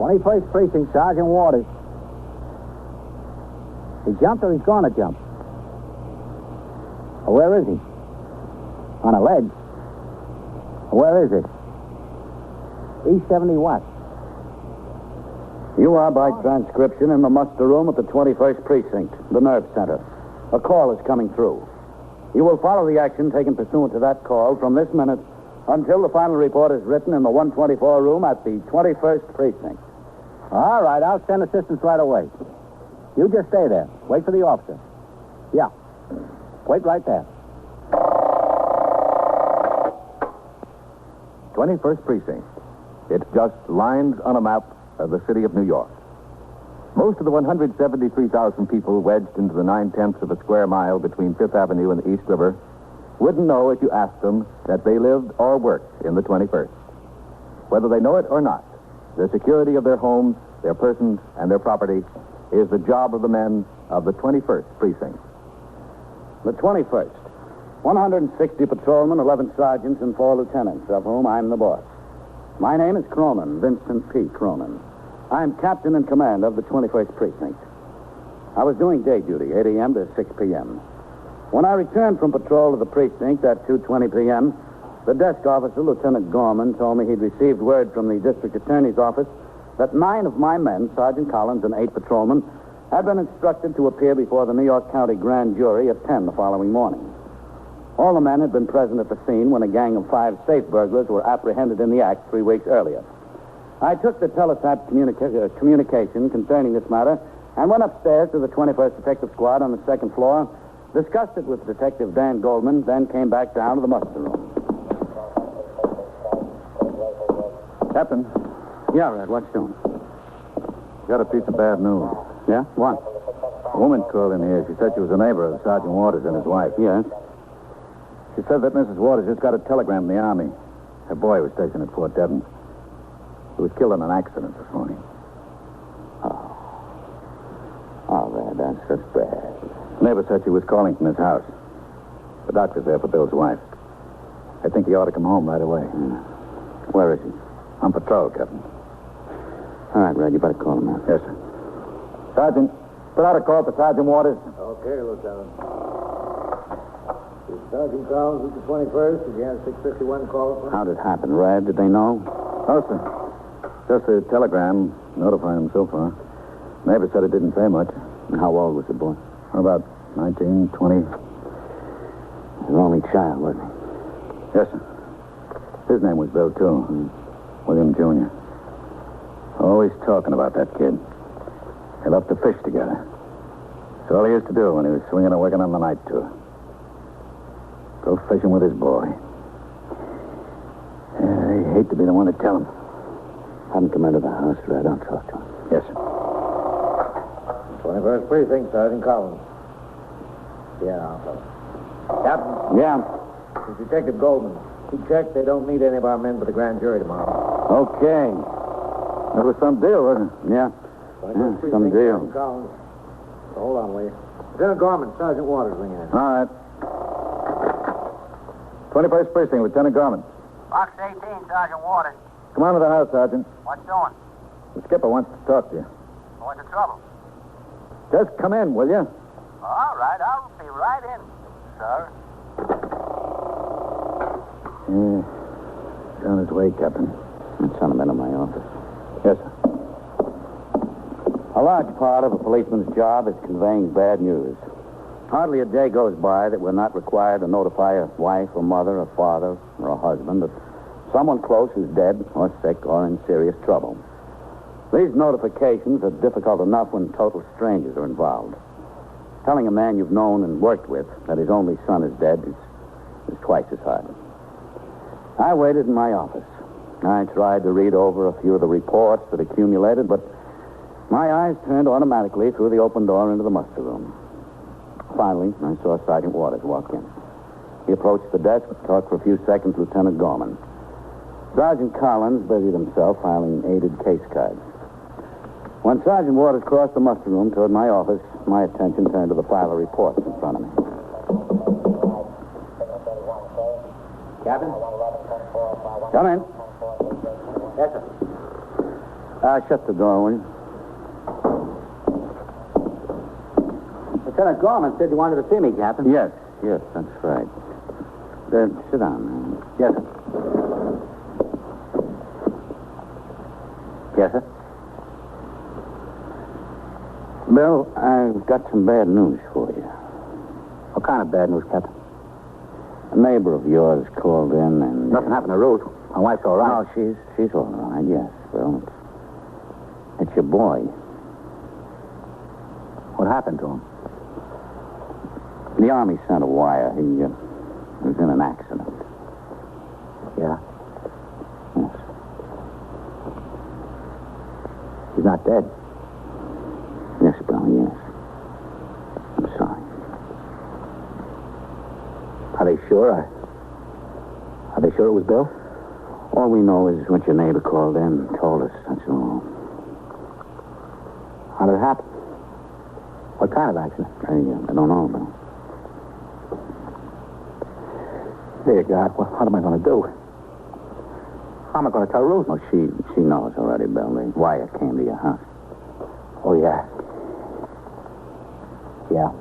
21st Precinct, Sergeant Waters. He jumped or he's going to jump? Where is he? On a ledge. Where is it? East 70 what? You are, by transcription, in the muster room at the 21st Precinct, the nerve center. A call is coming through. You will follow the action taken pursuant to that call from this minute until the final report is written in the 124 room at the 21st Precinct. All right, I'll send assistance right away. You just stay there. Wait for the officer. Yeah. Wait right there. 21st Precinct. It's just lines on a map of the city of New York. Most of the 173,000 people wedged into the 9/10 of a square mile between Fifth Avenue and the East River wouldn't know if you asked them that they lived or worked in the 21st. Whether they know it or not, the security of their homes, their persons, and their property is the job of the men of the 21st Precinct. The 21st. 160 patrolmen, 11 sergeants, and 4 lieutenants, of whom I'm the boss. My name is Cronin, Vincent P. Cronin. I'm captain in command of the 21st Precinct. I was doing day duty, 8 a.m. to 6 p.m. When I returned from patrol to the precinct at 2:20 p.m., the desk officer, Lieutenant Gorman, told me he'd received word from the district attorney's office that 9 of my men, Sergeant Collins and 8 patrolmen, had been instructed to appear before the New York County grand jury at 10 the following morning. All the men had been present at the scene when a gang of 5 safe burglars were apprehended in the act 3 weeks earlier. I took the telesat communication concerning this matter and went upstairs to the 21st Detective Squad on the 2nd floor, discussed it with Detective Dan Goldman, then came back down to the muster room. Captain, Yeah, Red, what's doing? got a piece of bad news. Yeah? What? A woman called in here. She said she was a neighbor of Sergeant Waters and his wife. Yes? She said that Mrs. Waters just got a telegram from the Army. Her boy was stationed at Fort Devens. He was killed in an accident this morning. Oh, Red, that's just bad. The neighbor said she was calling from his house. The doctor's there for Bill's wife. I think he ought to come home right away. Where is he? On patrol, Captain. All right, Red, you better call him out. Yes, sir. Sergeant, put out a call for Sergeant Waters. Okay, Lieutenant. Sergeant Collins at the 21st. Again, 651 call. How'd it happen, Red? Did they know? No, sir. Just a telegram notifying him so far. Neighbor said it didn't say much. And how old was the boy? About 19, 20. An only child, wasn't he? Yes, sir. His name was Bill, too. William Jr. Always talking about that kid. They loved to fish together. That's all he used to do when he was swinging and working on the night tour. Go fishing with his boy. I hate to be the one to tell him. Have him come into the house, Red. I'll talk to him. Yes, sir. 21st Precinct, Sergeant Collins. Yeah, Captain, Yeah. this is Detective Goldman. He checked. They don't need any of our men for the grand jury tomorrow. Okay. That was some deal, wasn't it? Yeah. 21st Yeah, Precinct, some deal. Sergeant Collins. So hold on, will you? Lieutenant Gorman, Sergeant Waters ringing in. All right. 21st Precinct, Lieutenant Gorman. Box 18, Sergeant Waters. Come on to the house, Sergeant. What's doing? The skipper wants to talk to you. What's the trouble? Just come in, will you? All right, I'll be right in, sir. Yeah. He's on his way, Captain. Send him into my office. Yes, sir. A large part of a policeman's job is conveying bad news. Hardly a day goes by that we're not required to notify a wife or mother or father or a husband of someone close who's dead or sick or in serious trouble. These notifications are difficult enough when total strangers are involved. Telling a man you've known and worked with that his only son is dead is twice as hard. I waited in my office. I tried to read over a few of the reports that accumulated, but my eyes turned automatically through the open door into the muster room. Finally, I saw Sergeant Waters walk in. He approached the desk, talked for a few seconds with Lieutenant Gorman. Sergeant Collins busied himself filing aided case cards. When Sergeant Waters crossed the muster room toward my office, my attention turned to the pile of reports in front of me. Captain? Come in. Yes, sir. Shut the door, will you? Lieutenant Gorman said you wanted to see me, Captain. Yes, that's right. Sit down, man. Yes, sir. Yes, sir. Bill, I've got some bad news for you. What kind of bad news, Captain? A neighbor of yours called in and... Nothing happened to Ruth. My wife's all right. No, she's all right, yes, Bill. It's your boy. What happened to him? The Army sent a wire. He was in an accident. Yeah. Yes. He's not dead. Yes, Bill, yes. I'm sorry. Are they sure? Are they sure it was Bill? All we know is what your neighbor called in and told us, that's all. How did it happen? What kind of accident? I don't know, Bill. Dear God, what am I going to do? How am I going to tell Ruth? Oh, she knows already, Bill. The wire came to your house. Oh, yeah. Yeah.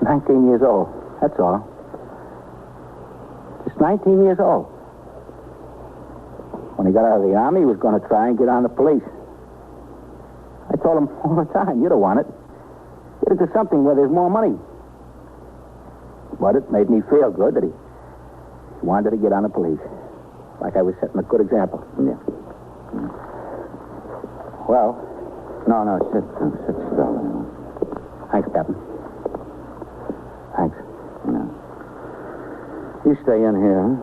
19 years old. That's all. Just 19 years old. When he got out of the Army, he was going to try and get on the police. I told him all the time, you don't want it. Get into something where there's more money. But it made me feel good that he wanted to get on the police. Like I was setting a good example. Yeah. Well, No, sit still. thanks, Captain. Thanks. Yeah. You stay in here, huh?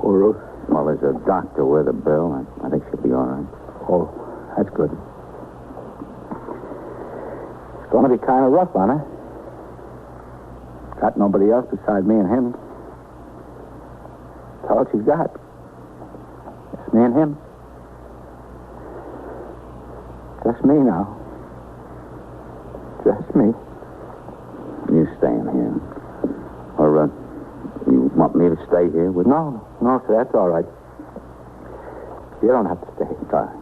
Poor Ruth. Well, there's a doctor with her, Bill. I think she'll be all right. Oh, that's good. It's going to be kind of rough on her. Got nobody else besides me and him. That's all she's got. Just me and him. Just me now. Just me. You stay in here. Or, you want me to stay here with you? No, sir, that's all right. You don't have to stay. All right.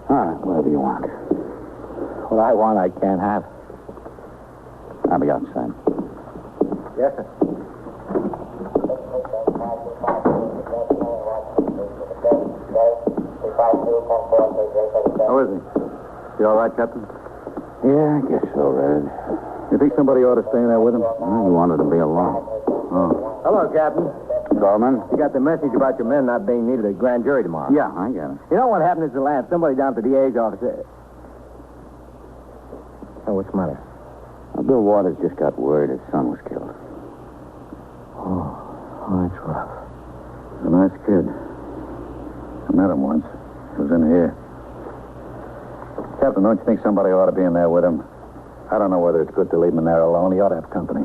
All right, whatever you want. What I want, I can't have. I'll be outside. Yes, sir. How is he? You all right, Captain? Yeah, I guess so, Red. You think somebody ought to stay in there with him? Well, he wanted to be alone. Oh. Hello, Captain. Gorman? You got the message about your men not being needed at grand jury tomorrow. Yeah, I get it. You know what happened at the lab? Somebody down at the DA's office. Oh, what's the matter? Bill Waters just got word his son was killed. Oh, that's rough. A nice kid. I met him once. He was in here. Captain, don't you think somebody ought to be in there with him? I don't know whether it's good to leave him in there alone. He ought to have company.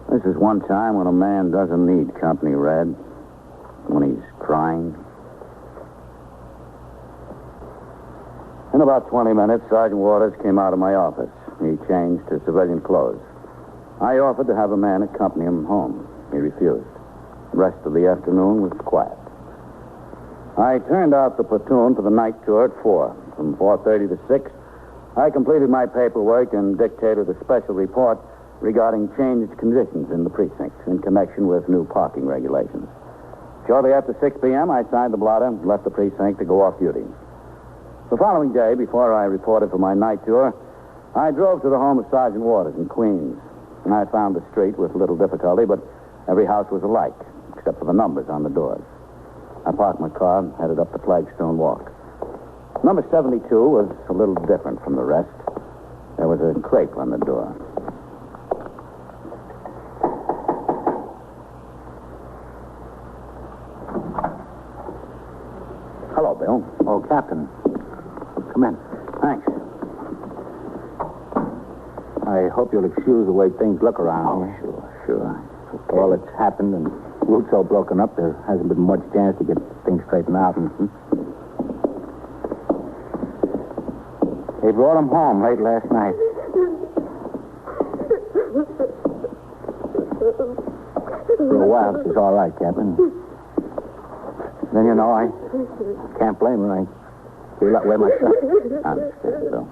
This is one time when a man doesn't need company, Red. When he's crying. In about 20 minutes, Sergeant Waters came out of my office. He changed to civilian clothes. I offered to have a man accompany him home. He refused. The rest of the afternoon was quiet. I turned out the platoon for the night tour at 4. From 4:30 to 6, I completed my paperwork and dictated a special report regarding changed conditions in the precinct in connection with new parking regulations. Shortly after 6 p.m., I signed the blotter and left the precinct to go off duty. The following day, before I reported for my night tour, I drove to the home of Sergeant Waters in Queens. And I found the street with little difficulty, but every house was alike, except for the numbers on the doors. I parked my car and headed up the flagstone walk. Number 72 was a little different from the rest. There was a crepe on the door. Hello, Bill. Oh, Captain. Come in. Thanks. I hope you'll excuse the way things look around here. Sure. Okay. All that's happened and Ruth's so broken up, there hasn't been much chance to get things straightened out. They brought him home late last night. For a while, she's all right, Captain. Then, you know, I can't blame her. I feel that way myself. I understand, Bill.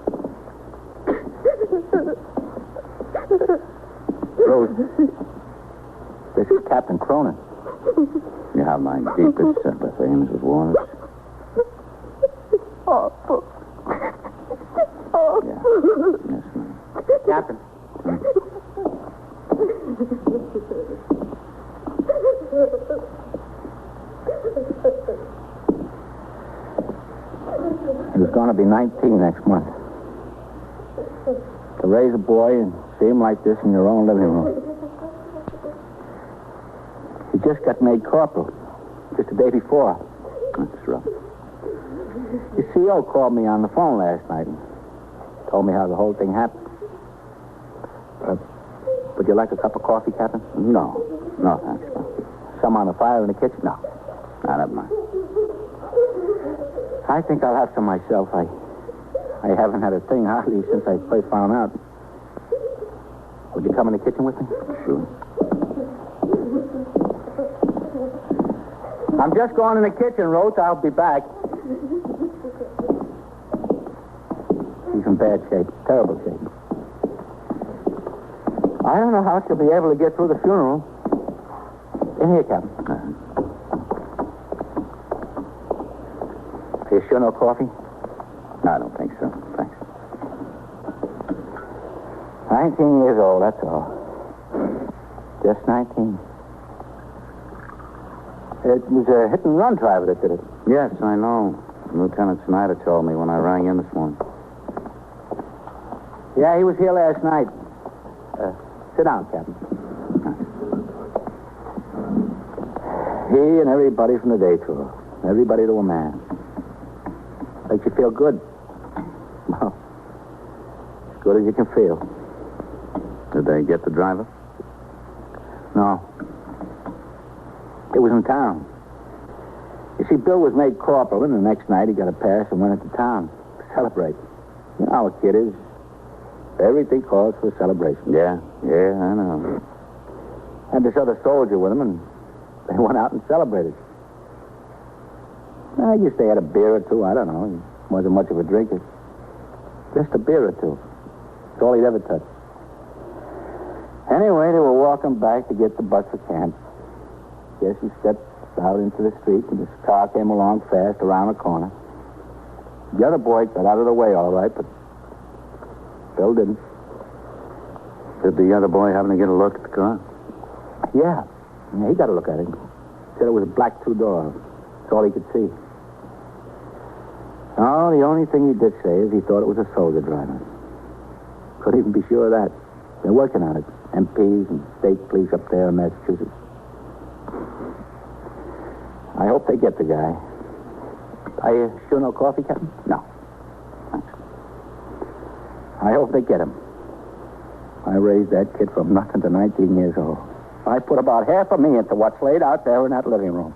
Rose, this is Captain Cronin. You have my deepest sympathy, Mrs. Waters. Awful. Yeah. Yes, ma'am. Captain. He was going to be 19 next month. To raise a boy and see him like this in your own living room. He just got made corporal just the day before. That's rough. The CO called me on the phone last night and told me how the whole thing happened. Would you like a cup of coffee, Captain? No. No, thanks, Bill. Some on the fire in the kitchen? No. I don't mind. I think I'll have some myself. I haven't had a thing hardly since I first found out. Would you come in the kitchen with me? Sure. I'm just going in the kitchen, Ruth. I'll be back. He's in bad shape. Terrible shape. I don't know how she'll be able to get through the funeral. In here, Captain. You sure no coffee? No, I don't think so. Thanks. 19 years old, that's all. Just 19. It was a hit-and-run driver that did it. Yes, I know. Lieutenant Snyder told me when I rang in this morning. Yeah, he was here last night. Sit down, Captain. He and everybody from the day tour. Everybody to a man. Makes you feel good. Well, as good as you can feel. Did they get the driver? No. It was in town. You see, Bill was made corporal, and the next night he got a pass and went into town to celebrate. You know how a kid is. Everything calls for a celebration. Yeah, I know. Had this other soldier with him, and they went out and celebrated. I guess they had a beer or two. I don't know. He wasn't much of a drinker. Just a beer or two. That's all he'd ever touched. Anyway, they were walking back to get the bus for camp. Guess he stepped out into the street, and this car came along fast around the corner. The other boy got out of the way all right, but Bill didn't. Did the other boy happen to get a look at the car? Yeah, he got a look at it. Said it was a black two-door. That's all he could see. Oh, the only thing he did say is he thought it was a soldier driver. Couldn't even be sure of that. They're working on it. MPs and state police up there in Massachusetts. I hope they get the guy. Are you sure no coffee, Captain? No. Thanks. I hope they get him. I raised that kid from nothing to 19 years old. I put about half of me into what's laid out there in that living room.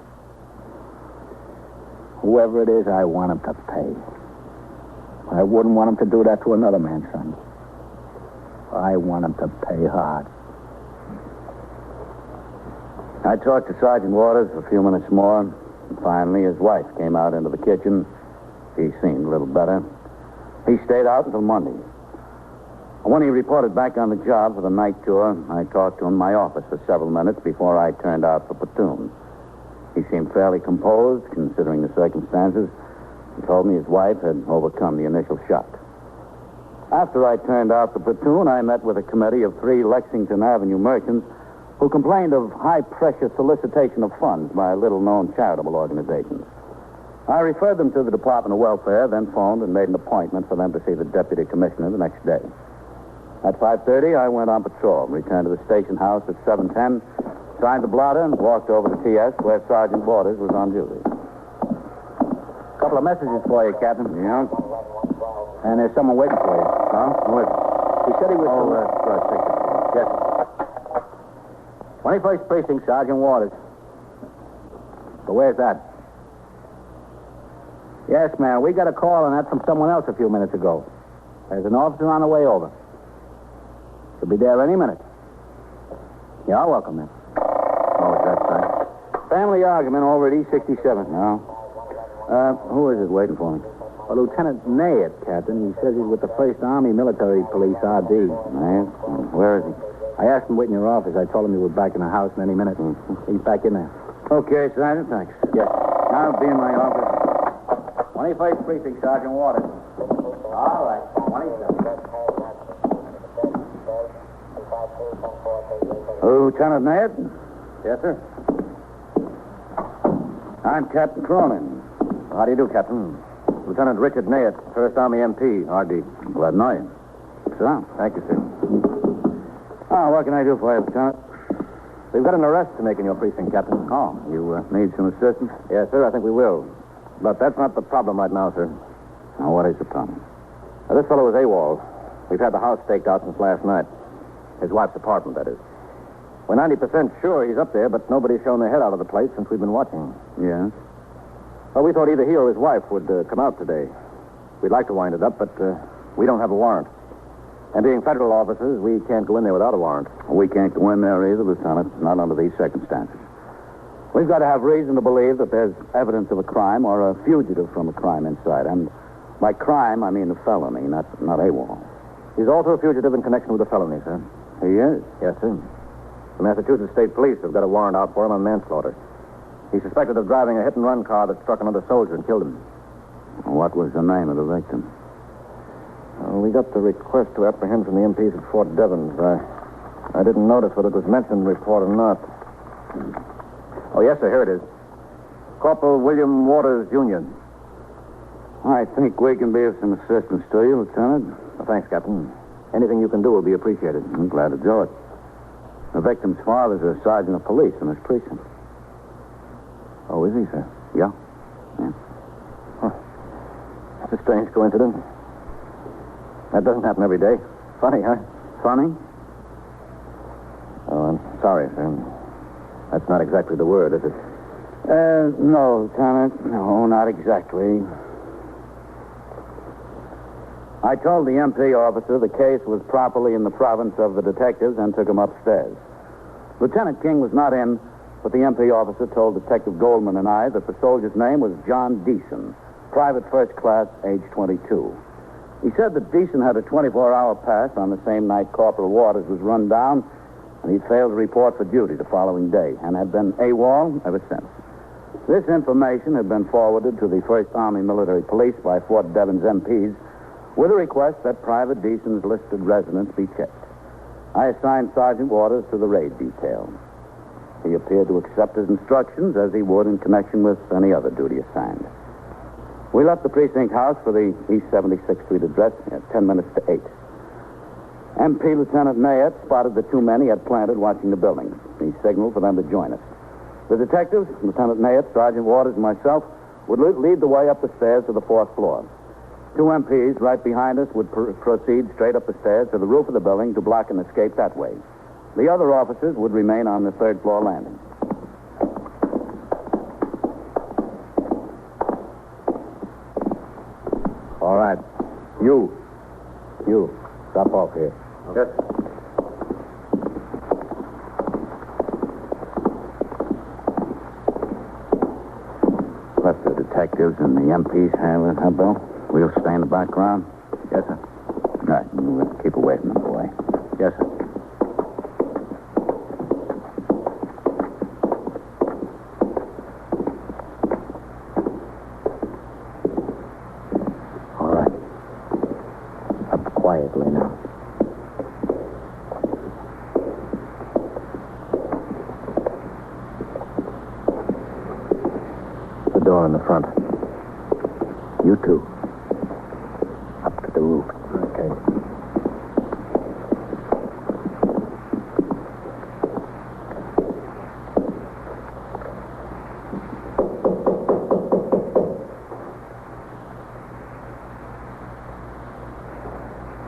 Whoever it is, I want him to pay. I wouldn't want him to do that to another man's son. I want him to pay hard. I talked to Sergeant Waters for a few minutes more, and finally his wife came out into the kitchen. He seemed a little better. He stayed out until Monday. When he reported back on the job for the night tour, I talked to him in my office for several minutes before I turned out for platoon. He seemed fairly composed, considering the circumstances. He told me his wife had overcome the initial shock. After I turned out for platoon, I met with a committee of 3 Lexington Avenue merchants who complained of high-pressure solicitation of funds by little-known charitable organizations. I referred them to the Department of Welfare, then phoned and made an appointment for them to see the Deputy Commissioner the next day. At 5:30, I went on patrol, returned to the station house at 7:10, signed the blotter, and walked over to TS where Sergeant Waters was on duty. A couple of messages for you, Captain. Yeah? And there's someone waiting for you. Huh? What? He said he was... Right, take it. Yes, sir. 21st Precinct, Sergeant Waters. But where's that? Yes, ma'am. We got a call on that from someone else a few minutes ago. There's an officer on the way over. She'll be there any minute. You're welcome, man. Oh, is that right? Family argument over at E67. No. Who is it waiting for me? Well, Lieutenant Nayet, Captain. He says he's with the 1st Army Military Police, RD. Nayet? Where is he? I asked him to wait in your office. I told him you were back in the house in any minute. He's back in there. Okay, Sergeant, thanks. Yes. I'll be in my office. 21st Precinct, Sergeant Waters. All right. 27. Lieutenant Nayet? Yes, sir. I'm Captain Cronin. How do you do, Captain? Lieutenant Richard Nayet, 1st Army MP, RD. Glad to know you. Sit down. Thank you, sir. What can I do for you, Lieutenant? We've got an arrest to make in your precinct, Captain. Oh, you need some assistance? Yes, sir, I think we will. But that's not the problem right now, sir. Now, what is the problem? This fellow is AWOL. We've had the house staked out since last night. His wife's apartment, that is. We're 90% sure he's up there, but nobody's shown their head out of the place since we've been watching. Yes? Well, we thought either he or his wife would come out today. We'd like to wind it up, but we don't have a warrant. And being federal officers, we can't go in there without a warrant. We can't go in there either, Lieutenant, not under these circumstances. We've got to have reason to believe that there's evidence of a crime or a fugitive from a crime inside. And by crime, I mean a felony, not AWOL. He's also a fugitive in connection with a felony, sir. He is? Yes, sir. The Massachusetts State Police have got a warrant out for him on manslaughter. He's suspected of driving a hit-and-run car that struck another soldier and killed him. What was the name of the victim? We got the request to apprehend from the MPs at Fort Devens. I didn't notice whether it was mentioned in the report or not. Oh, yes, sir, here it is. Corporal William Waters, Jr. I think we can be of some assistance to you, Lieutenant. Well, thanks, Captain. Anything you can do will be appreciated. I'm glad to do it. The victim's father's a sergeant of police in this precinct. Oh, is he, sir? Yeah. That's a strange coincidence. That doesn't happen every day. Funny, huh? Funny? Oh, I'm sorry, sir. That's not exactly the word, is it? No, Lieutenant. No, not exactly. I told the MP officer the case was properly in the province of the detectives and took him upstairs. Lieutenant King was not in, but the MP officer told Detective Goldman and I that the soldier's name was John Deason, private first class, age 22. He said that Deason had a 24-hour pass on the same night Corporal Waters was run down, and he'd failed to report for duty the following day and had been AWOL ever since. This information had been forwarded to the 1st Army Military Police by Fort Devens MPs with a request that Private Deason's listed residence be checked. I assigned Sergeant Waters to the raid detail. He appeared to accept his instructions as he would in connection with any other duty assigned. We left the precinct house for the East 76th Street address at 10 minutes to 8. MP Lieutenant Nayet spotted the two men he had planted watching the buildings. He signaled for them to join us. The detectives, Lieutenant Nayet, Sergeant Waters, and myself, would lead the way up the stairs to the 4th floor. Two MPs right behind us would proceed straight up the stairs to the roof of the building to block an escape that way. The other officers would remain on the 3rd floor landing. All right. You. Stop off here. Yes. Let the detectives and the MPs handle it, huh, Bill? We'll stay in the background. Yes, sir. All right, we'll keep away from the boy. Yes, sir. All right. Up quietly now. The door in the front. You two. Up to the roof. Okay.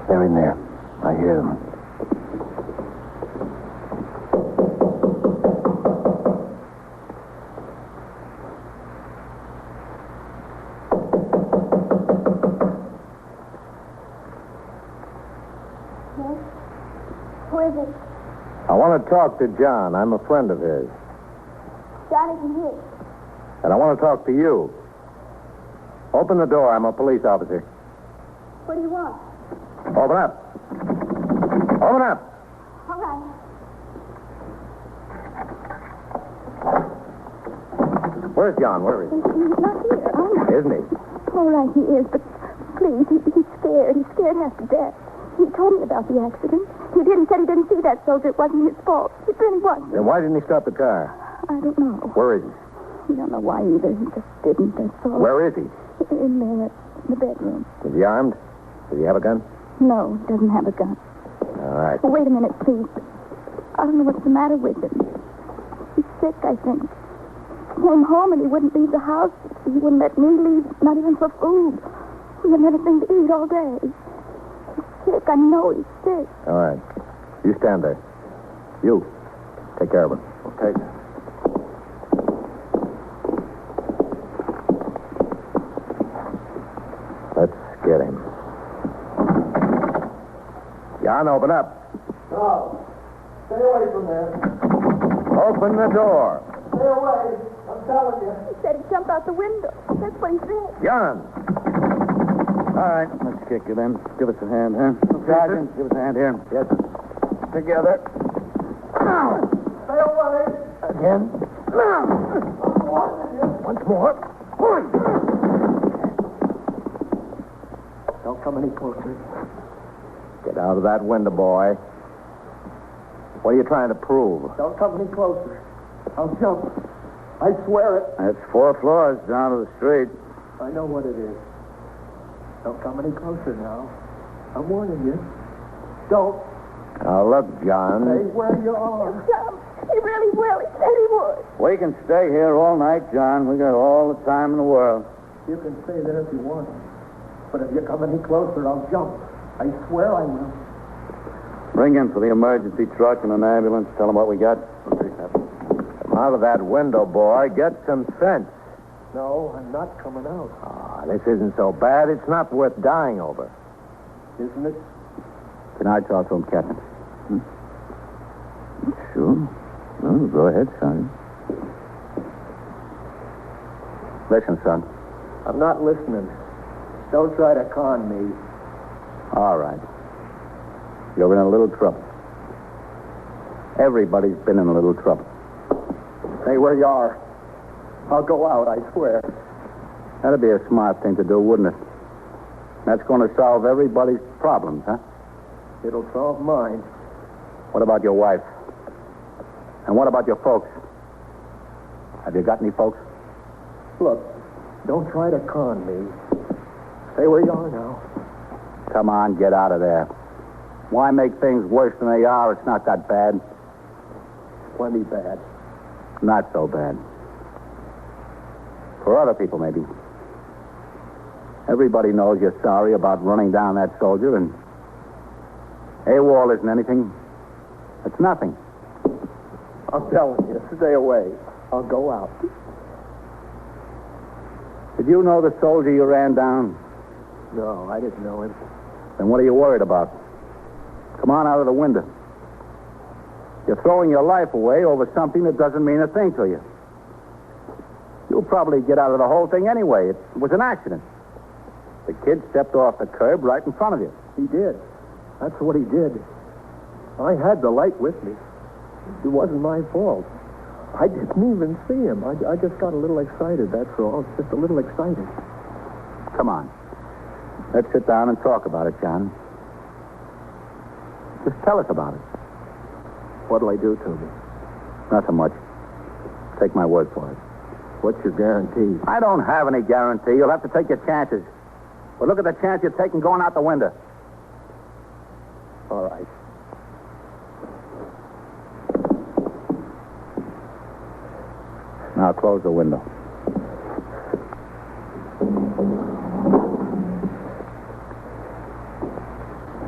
They're in there. I hear them. Who is it? I want to talk to John. I'm a friend of his. Johnny's in here. And I want to talk to you. Open the door. I'm a police officer. What do you want? Open up. Open up. All right. Where's John? Where is he? He's not here. Oh, no. Isn't he? All right, he is, but please, he's scared. He's scared half to death. He told me about the accident. He said he didn't see that soldier. It wasn't his fault. It really wasn't. Then why didn't he stop the car? I don't know. Where is he? We don't know why either. He just didn't, that's all. Where is he? In there, in the bedroom. Is he armed? Does he have a gun? No, he doesn't have a gun. All right. Oh, wait a minute, please. I don't know what's the matter with him. He's sick, I think. He came home and he wouldn't leave the house. He wouldn't let me leave, not even for food. He hadn't anything to eat all day. He's sick. I know he's sick. All right. You stand there. You. Take care of him. Okay. Let's get him. John, open up. No. Stay away from there. Open the door. Stay away. I'm telling you. He said he'd jump out the window. That's what he said. John. All right, let's kick it in. Give us a hand, huh? Sergeant, give us a hand here. Yes. Together. Stay away. Again. Once more. Don't come any closer. Get out of that window, boy. What are you trying to prove? Don't come any closer. I'll jump. I swear it. That's 4 floors down to the street. I know what it is. Don't come any closer now. I'm warning you. Don't. Now, look, John. Stay where you are. Jump. He really will. He said he would. We can stay here all night, John. We got all the time in the world. You can stay there if you want. But if you come any closer, I'll jump. I swear I will. Ring in for the emergency truck and an ambulance. Tell them what we got. Come out of that window, boy. Get some sense. No, I'm not coming out. Ah, this isn't so bad. It's not worth dying over. Isn't it? Can I talk to him, Captain? Sure. Well, go ahead, son. Listen, son. I'm not listening. Don't try to con me. All right. You're in a little trouble. Everybody's been in a little trouble. Stay where you are. I'll go out, I swear. That'd be a smart thing to do, wouldn't it? That's going to solve everybody's problems, huh? It'll solve mine. What about your wife? And what about your folks? Have you got any folks? Look, don't try to con me. Stay where you are now. Come on, get out of there. Why make things worse than they are? It's not that bad. Plenty bad. Not so bad. For other people, maybe. Everybody knows you're sorry about running down that soldier, and AWOL isn't anything. It's nothing. I'm telling you, stay away. I'll go out. Did you know the soldier you ran down? No, I didn't know him. Then what are you worried about? Come on out of the window. You're throwing your life away over something that doesn't mean a thing to you. You'll probably get out of the whole thing anyway. It was an accident. The kid stepped off the curb right in front of you. He did. That's what he did. I had the light with me. It wasn't my fault. I didn't even see him. I just got a little excited, that's all. Just a little excited. Come on. Let's sit down and talk about it, John. Just tell us about it. What'll I do to me? Nothing much. Take my word for it. What's your guarantee? I don't have any guarantee. You'll have to take your chances. But look at the chance you're taking going out the window. All right. Now close the window.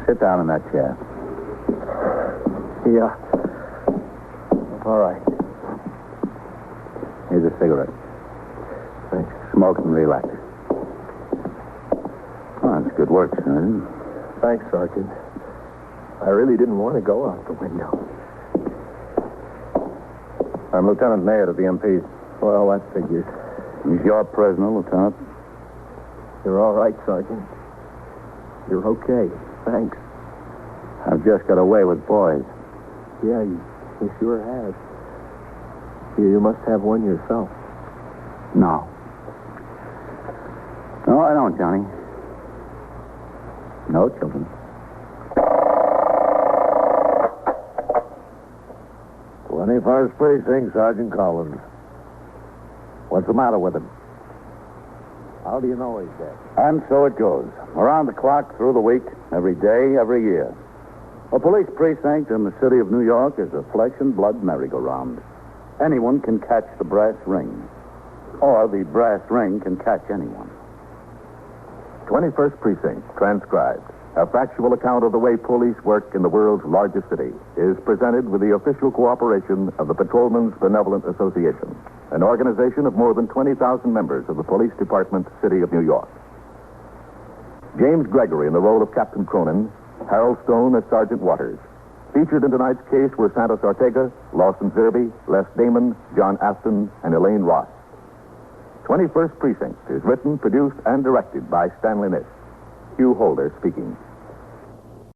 Sit down in that chair. Yeah. All right. Here's a cigarette. Thanks. Smoke and relax. Oh, that's good work, son. Thanks, Sergeant. I really didn't want to go out the window. I'm Lieutenant Mayor of the MPs. Well, that figures. He's your prisoner, Lieutenant. You're all right, Sergeant. You're okay. Thanks. I've just got away with boys. Yeah, you sure have. You must have one yourself. No. No, I don't, Johnny. No children. 21st Precinct, Sergeant Collins. What's the matter with him? How do you know he's dead? And so it goes. Around the clock, through the week, every day, every year. A police precinct in the city of New York is a flesh and blood merry-go-round. Anyone can catch the brass ring. Or the brass ring can catch anyone. 21st Precinct, transcribed. A factual account of the way police work in the world's largest city is presented with the official cooperation of the Patrolmen's Benevolent Association, an organization of more than 20,000 members of the Police Department, City of New York. James Gregory in the role of Captain Cronin, Harold Stone as Sergeant Waters. Featured in tonight's case were Santos Ortega, Lawson Zerby, Les Damon, John Aston, and Elaine Ross. 21st Precinct is written, produced, and directed by Stanley Niss. Hugh Holder speaking.